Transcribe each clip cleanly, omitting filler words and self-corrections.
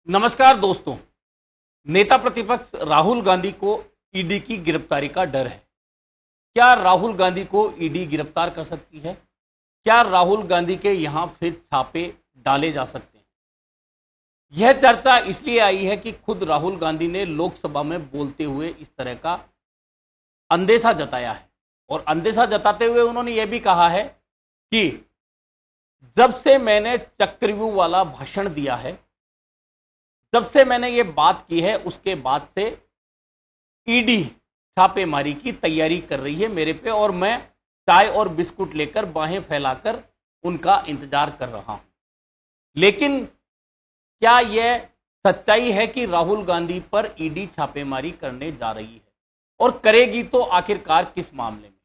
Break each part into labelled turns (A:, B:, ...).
A: नमस्कार दोस्तों। नेता प्रतिपक्ष राहुल गांधी को ईडी की गिरफ्तारी का डर है। क्या राहुल गांधी को ईडी गिरफ्तार कर सकती है? क्या राहुल गांधी के यहां फिर छापे डाले जा सकते हैं? यह चर्चा इसलिए आई है कि खुद राहुल गांधी ने लोकसभा में बोलते हुए इस तरह का अंदेशा जताया है और अंदेशा जताते हुए उन्होंने यह भी कहा है कि जब से मैंने चक्रव्यूह वाला भाषण दिया है, जब से मैंने ये बात की है, उसके बाद से ईडी छापेमारी की तैयारी कर रही है मेरे पे और मैं चाय और बिस्कुट लेकर बाहें फैलाकर उनका इंतजार कर रहा हूं। लेकिन क्या यह सच्चाई है कि राहुल गांधी पर ईडी छापेमारी करने जा रही है और करेगी तो आखिरकार किस मामले में?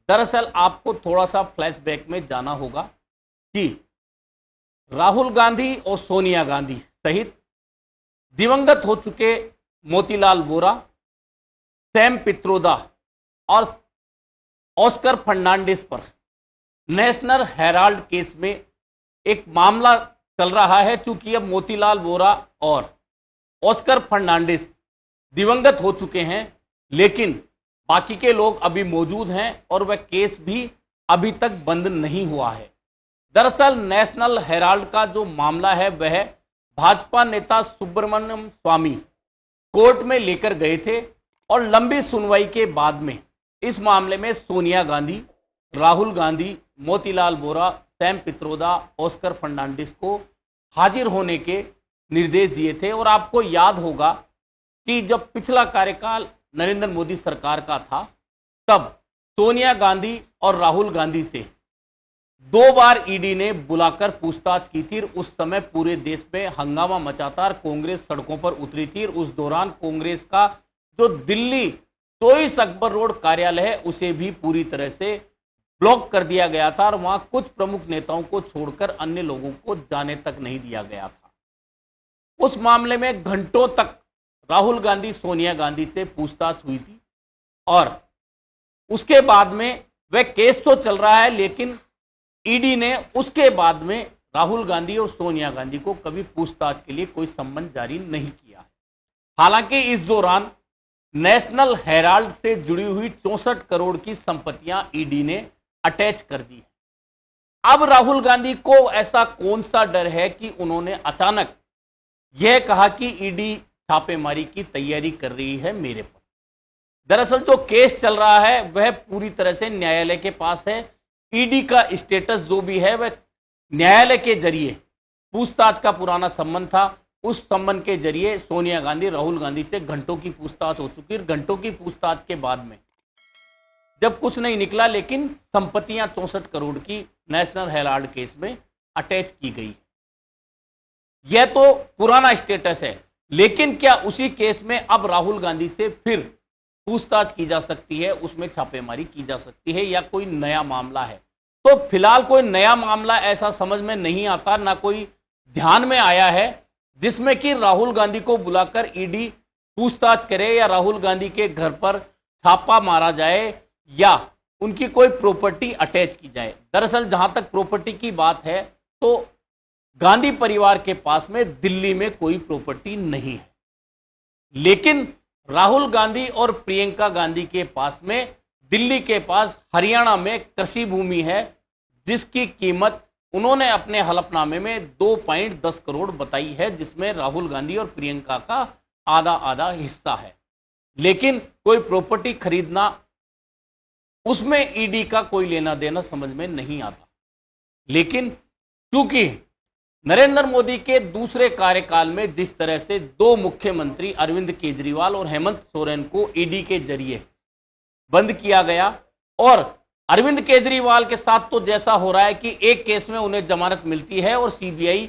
A: दरअसल आपको थोड़ा सा फ्लैशबैक में जाना होगा कि राहुल गांधी और सोनिया गांधी सहित दिवंगत हो चुके मोतीलाल वोरा, सैम पित्रोदा और ऑस्कर फर्नांडिस पर नेशनल हेराल्ड केस में एक मामला चल रहा है। चूंकि अब मोतीलाल वोरा और ऑस्कर फर्नांडिस दिवंगत हो चुके हैं, लेकिन बाकी के लोग अभी मौजूद हैं और वह केस भी अभी तक बंद नहीं हुआ है। दरअसल नेशनल हेराल्ड का जो मामला है वह भाजपा नेता सुब्रमण्यम स्वामी कोर्ट में लेकर गए थे और लंबी सुनवाई के बाद में इस मामले में सोनिया गांधी, राहुल गांधी, मोतीलाल वोरा, सैम पित्रोदा, ऑस्कर फर्नांडिस को हाजिर होने के निर्देश दिए थे। और आपको याद होगा कि जब पिछला कार्यकाल नरेंद्र मोदी सरकार का था, तब सोनिया गांधी और राहुल गांधी से 2 बार ईडी ने बुलाकर पूछताछ की थी। उस समय पूरे देश में हंगामा मचा था और कांग्रेस सड़कों पर उतरी थी। उस दौरान कांग्रेस का जो दिल्ली चौबीस अकबर रोड कार्यालय है उसे भी पूरी तरह से ब्लॉक कर दिया गया था और वहां कुछ प्रमुख नेताओं को छोड़कर अन्य लोगों को जाने तक नहीं दिया गया था। उस मामले में घंटों तक राहुल गांधी, सोनिया गांधी से पूछताछ हुई थी और उसके बाद में वह केस तो चल रहा है, लेकिन ईडी ने उसके बाद में राहुल गांधी और सोनिया गांधी को कभी पूछताछ के लिए कोई सम्मन जारी नहीं किया। हालांकि इस दौरान नेशनल हेराल्ड से जुड़ी हुई 64 करोड़ की संपत्तियां ईडी ने अटैच कर दी। अब राहुल गांधी को ऐसा कौन सा डर है कि उन्होंने अचानक यह कहा कि ईडी छापेमारी की तैयारी कर रही है मेरे पर? दरअसल जो केस चल रहा है वह पूरी तरह से न्यायालय के पास है। ईडी का स्टेटस जो भी है वह न्यायालय के जरिए पूछताछ का पुराना संबंध था। उस संबंध के जरिए सोनिया गांधी, राहुल गांधी से घंटों की पूछताछ हो चुकी है। घंटों की पूछताछ के बाद में जब कुछ नहीं निकला, लेकिन संपत्तियां 64 करोड़ की नेशनल हेराल्ड केस में अटैच की गई। यह तो पुराना स्टेटस है, लेकिन क्या उसी केस में अब राहुल गांधी से फिर पूछताछ की जा सकती है, उसमें छापेमारी की जा सकती है या कोई नया मामला है? तो फिलहाल कोई नया मामला ऐसा समझ में नहीं आता, ना कोई ध्यान में आया है जिसमें कि राहुल गांधी को बुलाकर ईडी पूछताछ करे या राहुल गांधी के घर पर छापा मारा जाए या उनकी कोई प्रॉपर्टी अटैच की जाए। दरअसल जहां तक प्रॉपर्टी की बात है तो गांधी परिवार के पास में दिल्ली में कोई प्रॉपर्टी नहीं है, लेकिन राहुल गांधी और प्रियंका गांधी के पास में दिल्ली के पास हरियाणा में कृषि भूमि है, जिसकी कीमत उन्होंने अपने हलफनामे में 2.10 करोड़ बताई है, जिसमें राहुल गांधी और प्रियंका का आधा आधा हिस्सा है। लेकिन कोई प्रॉपर्टी खरीदना, उसमें ईडी का कोई लेना देना समझ में नहीं आता। लेकिन चूंकि नरेंद्र मोदी के दूसरे कार्यकाल में जिस तरह से 2 मुख्यमंत्री अरविंद केजरीवाल और हेमंत सोरेन को ईडी के जरिए बंद किया गया और अरविंद केजरीवाल के साथ तो जैसा हो रहा है कि एक केस में उन्हें जमानत मिलती है और सीबीआई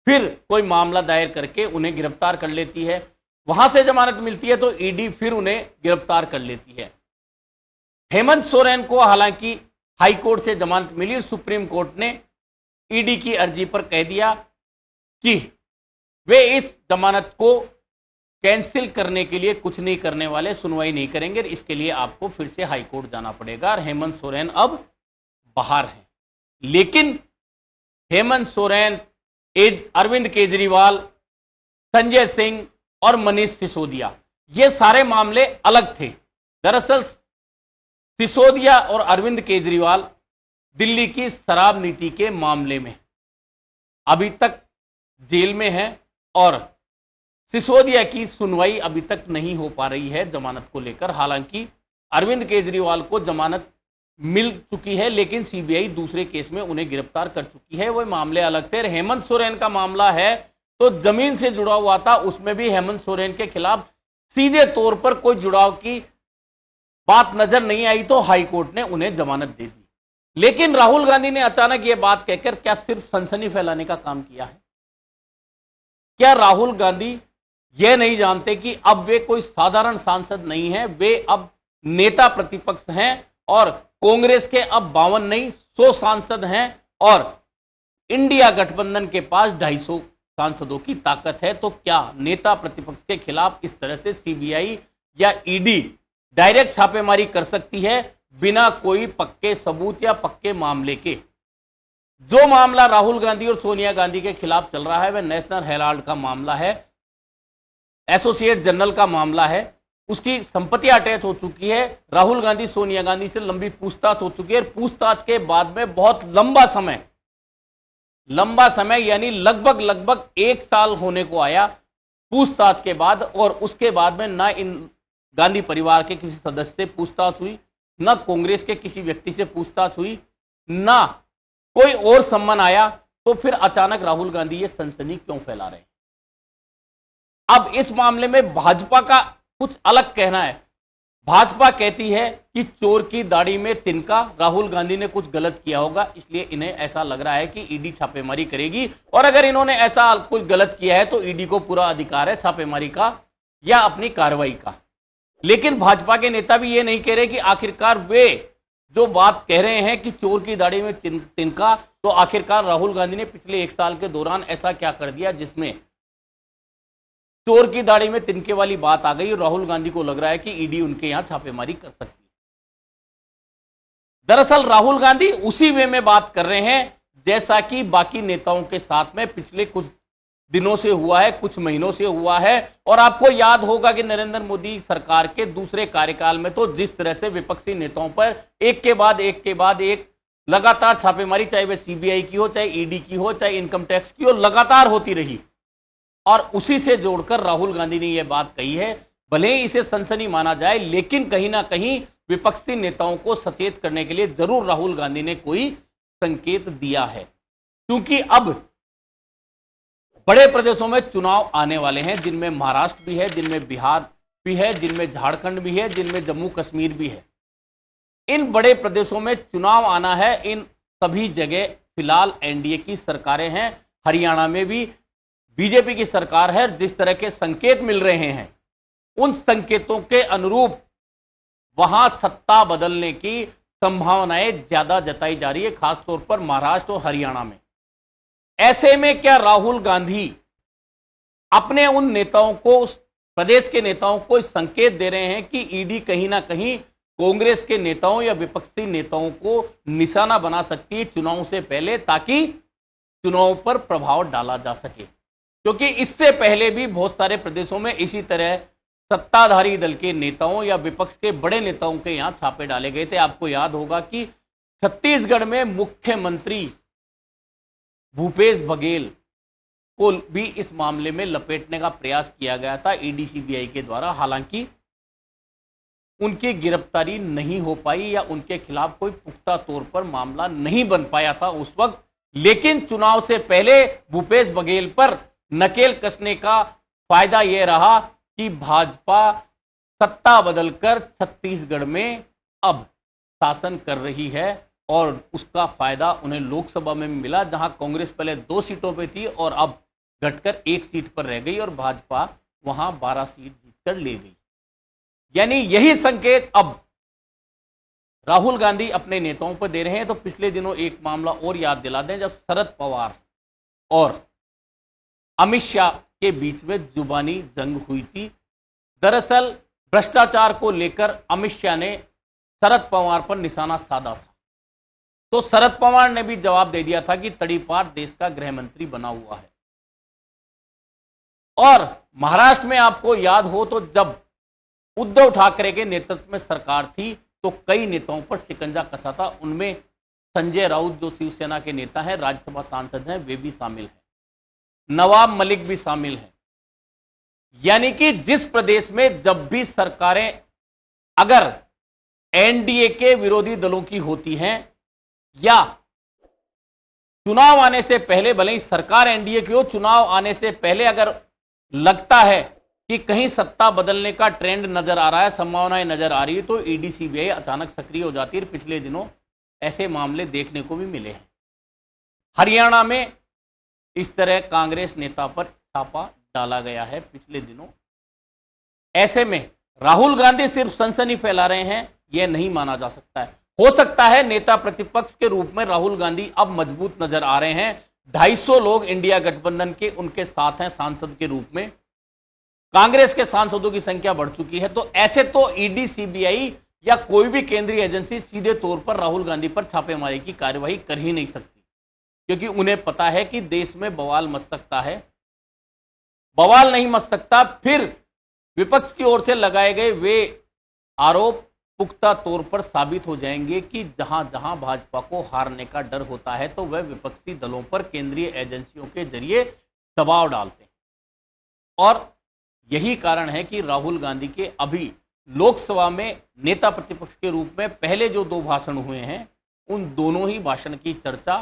A: फिर कोई मामला दायर करके उन्हें गिरफ्तार कर लेती है, वहां से जमानत मिलती है तो ईडी फिर उन्हें गिरफ्तार कर लेती है। हेमंत सोरेन को हालांकि हाईकोर्ट से जमानत मिली, सुप्रीम कोर्ट ने ईडी की अर्जी पर कह दिया कि वे इस जमानत को कैंसिल करने के लिए कुछ नहीं करने वाले, सुनवाई नहीं करेंगे, इसके लिए आपको फिर से हाईकोर्ट जाना पड़ेगा और हेमंत सोरेन अब बाहर हैं। लेकिन हेमंत सोरेन, अरविंद केजरीवाल संजय सिंह और मनीष सिसोदिया, ये सारे मामले अलग थे। दरअसल सिसोदिया और अरविंद केजरीवाल दिल्ली की शराब नीति के मामले में अभी तक जेल में हैं और सिसोदिया की सुनवाई अभी तक नहीं हो पा रही है जमानत को लेकर। हालांकि अरविंद केजरीवाल को जमानत मिल चुकी है, लेकिन सीबीआई दूसरे केस में उन्हें गिरफ्तार कर चुकी है। वो मामले अलग थे। हेमंत सोरेन का मामला है तो जमीन से जुड़ा हुआ था, उसमें भी हेमंत सोरेन के खिलाफ सीधे तौर पर कोई जुड़ाव की बात नजर नहीं आई, तो हाईकोर्ट ने उन्हें जमानत दे दी। लेकिन राहुल गांधी ने अचानक यह बात कहकर क्या सिर्फ सनसनी फैलाने का काम किया है? क्या राहुल गांधी यह नहीं जानते कि अब वे कोई साधारण सांसद नहीं है, वे अब नेता प्रतिपक्ष हैं और कांग्रेस के अब 52 नहीं 100 सांसद हैं और इंडिया गठबंधन के पास 250 सांसदों की ताकत है। तो क्या नेता प्रतिपक्ष के खिलाफ इस तरह से सीबीआई या ईडी डायरेक्ट छापेमारी कर सकती है बिना कोई पक्के सबूत या पक्के मामले के? जो मामला राहुल गांधी और सोनिया गांधी के खिलाफ चल रहा है वह नेशनल हेराल्ड का मामला है, एसोसिएट जर्नल का मामला है। उसकी संपत्ति अटैच हो चुकी है। राहुल गांधी सोनिया गांधी से लंबी पूछताछ हो चुकी है। पूछताछ के बाद में बहुत लंबा समय यानी लगभग 1 साल होने को आया पूछताछ के बाद, और उसके बाद में ना इन गांधी परिवार के किसी सदस्य से पूछताछ हुई, ना कांग्रेस के किसी व्यक्ति से पूछताछ हुई, ना कोई और सम्मन आया। तो फिर अचानक राहुल गांधी ये सनसनी क्यों फैला रहे हैं? अब इस मामले में भाजपा का कुछ अलग कहना है। भाजपा कहती है कि चोर की दाढ़ी में तिनका, राहुल गांधी ने कुछ गलत किया होगा, इसलिए इन्हें ऐसा लग रहा है कि ईडी छापेमारी करेगी, और अगर इन्होंने ऐसा कुछ गलत किया है तो ईडी को पूरा अधिकार है छापेमारी का या अपनी कार्रवाई का। लेकिन भाजपा के नेता भी ये नहीं कह रहे कि आखिरकार वे जो बात कह रहे हैं कि चोर की दाढ़ी में तिनका, तो आखिरकार राहुल गांधी ने पिछले 1 साल के दौरान ऐसा क्या कर दिया जिसमें चोर की दाढ़ी में तिनके वाली बात आ गई और राहुल गांधी को लग रहा है कि ईडी उनके यहां छापेमारी कर सकती है। दरअसल राहुल गांधी उसी वे में बात कर रहे हैं जैसा कि बाकी नेताओं के साथ में पिछले कुछ दिनों से हुआ है, कुछ महीनों से हुआ है। और आपको याद होगा कि नरेंद्र मोदी सरकार के दूसरे कार्यकाल में तो जिस तरह से विपक्षी नेताओं पर एक के बाद एक लगातार छापेमारी, चाहे वह सीबीआई की हो, चाहे ईडी की हो, चाहे इनकम टैक्स की हो, लगातार होती रही। और उसी से जोड़कर राहुल गांधी ने यह बात कही है। भले ही इसे सनसनी माना जाए, लेकिन कहीं ना कहीं विपक्षी नेताओं को सचेत करने के लिए जरूर राहुल गांधी ने कोई संकेत दिया है, क्योंकि अब बड़े प्रदेशों में चुनाव आने वाले हैं, जिनमें महाराष्ट्र भी है, जिनमें बिहार भी है, जिनमें झारखंड भी है, जिनमें जम्मू कश्मीर भी है। इन बड़े प्रदेशों में चुनाव आना है। इन सभी जगह फिलहाल एनडीए की सरकारें हैं। हरियाणा में भी बीजेपी की सरकार है। जिस तरह के संकेत मिल रहे हैं उन संकेतों के अनुरूप वहां सत्ता बदलने की संभावनाएं ज्यादा जताई जा रही है, खासतौर पर महाराष्ट्र और हरियाणा में। ऐसे में क्या राहुल गांधी अपने उन नेताओं को, प्रदेश के नेताओं को संकेत दे रहे हैं कि ईडी कहीं ना कहीं कांग्रेस के नेताओं या विपक्षी नेताओं को निशाना बना सकती है चुनाव से पहले, ताकि चुनाव पर प्रभाव डाला जा सके? क्योंकि इससे पहले भी बहुत सारे प्रदेशों में इसी तरह सत्ताधारी दल के नेताओं या विपक्ष के बड़े नेताओं के यहां छापे डाले गए थे। आपको याद होगा कि छत्तीसगढ़ में मुख्यमंत्री भूपेश बघेल को भी इस मामले में लपेटने का प्रयास किया गया था ईडी सीबीआई के द्वारा। हालांकि उनकी गिरफ्तारी नहीं हो पाई या उनके खिलाफ कोई पुख्ता तौर पर मामला नहीं बन पाया था उस वक्त। लेकिन चुनाव से पहले भूपेश बघेल पर नकेल कसने का फायदा यह रहा कि भाजपा सत्ता बदलकर छत्तीसगढ़ में अब शासन कर रही है, और उसका फायदा उन्हें लोकसभा में मिला, जहां कांग्रेस पहले 2 सीटों पे थी और अब घटकर 1 सीट पर रह गई और भाजपा वहां 12 सीट जीतकर ले गई। यानी यही संकेत अब राहुल गांधी अपने नेताओं पर दे रहे हैं। तो पिछले दिनों एक मामला और याद दिला दें, जब शरद पवार और अमित शाह के बीच में जुबानी जंग हुई थी। दरअसल भ्रष्टाचार को लेकर अमित शाह ने शरद पवार पर निशाना साधा था, तो शरद पवार ने भी जवाब दे दिया था कि तड़ीपार देश का गृह मंत्री बना हुआ है। और महाराष्ट्र में आपको याद हो तो जब उद्धव ठाकरे के नेतृत्व में सरकार थी तो कई नेताओं पर शिकंजा कसा था। उनमें संजय राउत जो शिवसेना के नेता हैं, राज्यसभा सांसद हैं, वे भी शामिल हैं, नवाब मलिक भी शामिल हैं। यानी कि जिस प्रदेश में जब भी सरकारें अगर एनडीए के विरोधी दलों की होती हैं या चुनाव आने से पहले, भले ही सरकार एनडीए की हो, चुनाव आने से पहले अगर लगता है कि कहीं सत्ता बदलने का ट्रेंड नजर आ रहा है, संभावनाएं नजर आ रही है, तो ईडी सीबीआई अचानक सक्रिय हो जाती है। पिछले दिनों ऐसे मामले देखने को भी मिले हैं। हरियाणा में इस तरह कांग्रेस नेता पर छापा डाला गया है पिछले दिनों। ऐसे में राहुल गांधी सिर्फ सनसनी फैला रहे हैं, यह नहीं माना जा सकता है। हो सकता है नेता प्रतिपक्ष के रूप में राहुल गांधी अब मजबूत नजर आ रहे हैं। 250 लोग इंडिया गठबंधन के उनके साथ हैं सांसद के रूप में। कांग्रेस के सांसदों की संख्या बढ़ चुकी है। तो ऐसे तो ईडी, सीबीआई या कोई भी केंद्रीय एजेंसी सीधे तौर पर राहुल गांधी पर छापेमारी की कार्यवाही कर ही नहीं सकती, क्योंकि उन्हें पता है कि देश में बवाल मच सकता है। बवाल नहीं मच सकता, फिर विपक्ष की ओर से लगाए गए वे आरोप पुख्ता तौर पर साबित हो जाएंगे कि जहां जहां भाजपा को हारने का डर होता है तो वह विपक्षी दलों पर केंद्रीय एजेंसियों के जरिए दबाव डालते हैं। और यही कारण है कि राहुल गांधी के अभी लोकसभा में नेता प्रतिपक्ष के रूप में पहले जो 2 भाषण हुए हैं, उन दोनों ही भाषण की चर्चा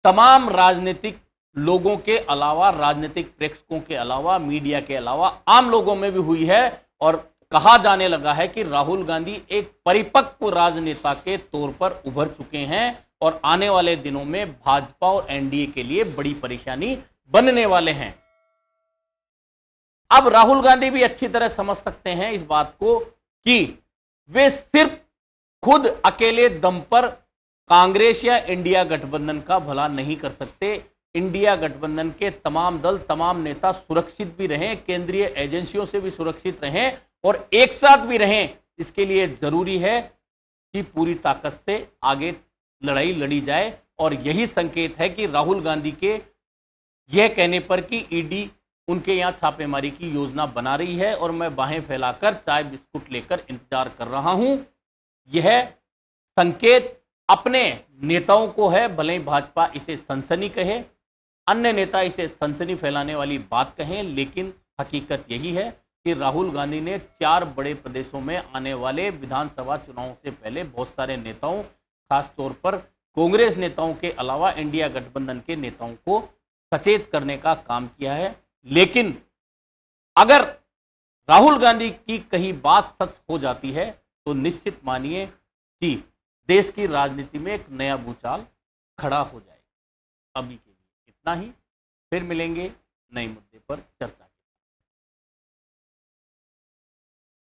A: तमाम राजनीतिक लोगों के अलावा, राजनीतिक प्रेक्षकों के अलावा, मीडिया के अलावा आम लोगों में भी हुई है। और कहा जाने लगा है कि राहुल गांधी एक परिपक्व राजनेता के तौर पर उभर चुके हैं और आने वाले दिनों में भाजपा और एनडीए के लिए बड़ी परेशानी बनने वाले हैं। अब राहुल गांधी भी अच्छी तरह समझ सकते हैं इस बात को कि वे सिर्फ खुद अकेले दम पर कांग्रेस या इंडिया गठबंधन का भला नहीं कर सकते। इंडिया गठबंधन के तमाम दल, तमाम नेता सुरक्षित भी रहें, केंद्रीय एजेंसियों से भी सुरक्षित रहें और एक साथ भी रहें। इसके लिए जरूरी है कि पूरी ताकत से आगे लड़ाई लड़ी जाए। और यही संकेत है कि राहुल गांधी के यह कहने पर कि ईडी उनके यहां छापेमारी की योजना बना रही है और मैं बाहें फैलाकर चाय बिस्कुट लेकर इंतजार कर रहा हूं, यह संकेत अपने नेताओं को है। भले ही भाजपा इसे सनसनी कहे, अन्य नेता इसे सनसनी फैलाने वाली बात कहें, लेकिन हकीकत यही है कि राहुल गांधी ने 4 बड़े प्रदेशों में आने वाले विधानसभा चुनावों से पहले बहुत सारे नेताओं, खासतौर पर कांग्रेस नेताओं के अलावा इंडिया गठबंधन के नेताओं को सचेत करने का काम किया है। लेकिन अगर राहुल गांधी की कहीं बात सच हो जाती है तो निश्चित मानिए कि देश की राजनीति में एक नया भूचाल खड़ा हो जाएगा। अभी के लिए इतना ही, फिर मिलेंगे नए मुद्दे पर चर्चा।